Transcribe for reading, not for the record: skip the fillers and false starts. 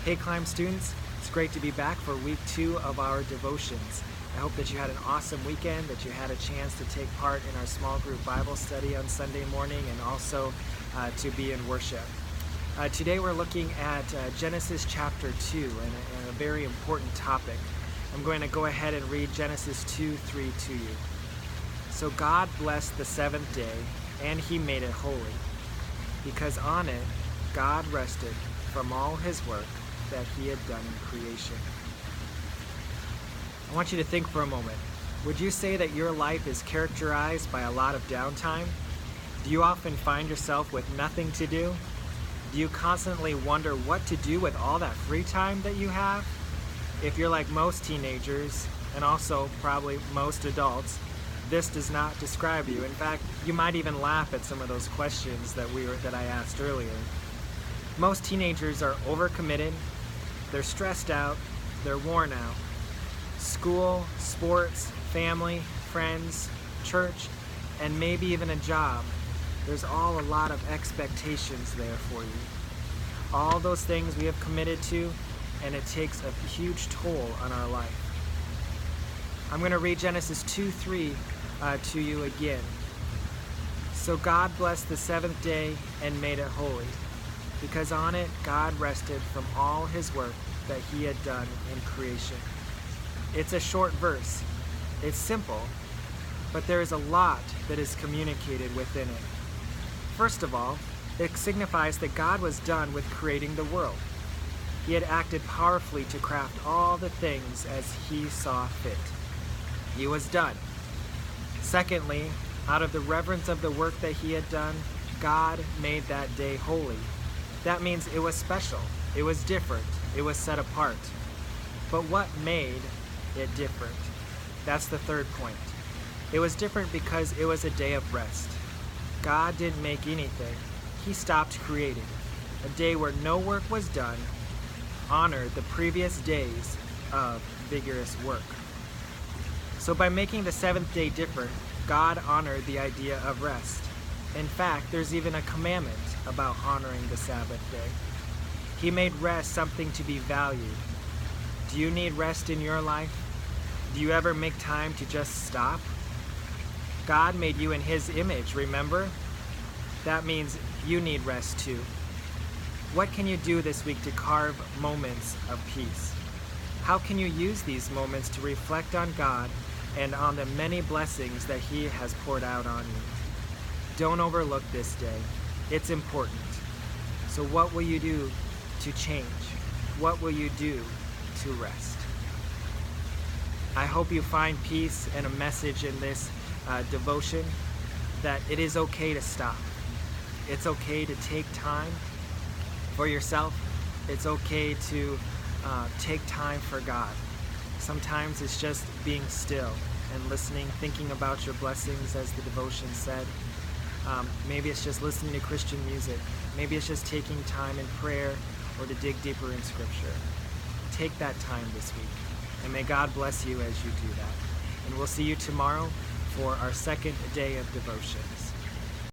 Hey CLYM students, it's great to be back for week 2 of our devotions. I hope that you had an awesome weekend, that you had a chance to take part in our small group Bible study on Sunday morning and also to be in worship. Today we're looking at Genesis chapter 2 and a very important topic. I'm going to go ahead and read Genesis 2:3 to you. So God blessed the seventh day and he made it holy, because on it God rested from all his work that he had done in creation. I want you to think for a moment. Would you say that your life is characterized by a lot of downtime? Do you often find yourself with nothing to do? Do you constantly wonder what to do with all that free time that you have? If you're like most teenagers, and also probably most adults, this does not describe you. In fact, you might even laugh at some of those questions that I asked earlier. Most teenagers are overcommitted, they're stressed out, they're worn out. School, sports, family, friends, church, and maybe even a job. There's all a lot of expectations there for you. All those things we have committed to, and it takes a huge toll on our life. I'm going to read Genesis 2:3 to you again. So God blessed the seventh day and made it holy, because on it God rested from all his work that he had done in creation. It's a short verse. It's simple, but there is a lot that is communicated within it. First of all, it signifies that God was done with creating the world. He had acted powerfully to craft all the things as he saw fit. He was done. Secondly, out of the reverence of the work that he had done, God made that day holy. That means it was special, it was different, it was set apart. But what made it different? That's the third point. It was different because it was a day of rest. God didn't make anything. He stopped creating. A day where no work was done honored the previous days of vigorous work. So by making the seventh day different, God honored the idea of rest. In fact, there's even a commandment about honoring the Sabbath day. He made rest something to be valued. Do you need rest in your life? Do you ever make time to just stop? God made you in his image, remember? That means you need rest too. What can you do this week to carve moments of peace? How can you use these moments to reflect on God and on the many blessings that he has poured out on you? Don't overlook this day. It's important. So what will you do to change? What will you do to rest? I hope you find peace and a message in this devotion that it is okay to stop. It's okay to take time for yourself. It's okay to take time for God. Sometimes it's just being still and listening, thinking about your blessings, as the devotion said. Maybe it's just listening to Christian music. Maybe it's just taking time in prayer or to dig deeper in Scripture. Take that time this week, and may God bless you as you do that. And we'll see you tomorrow for our second day of devotions.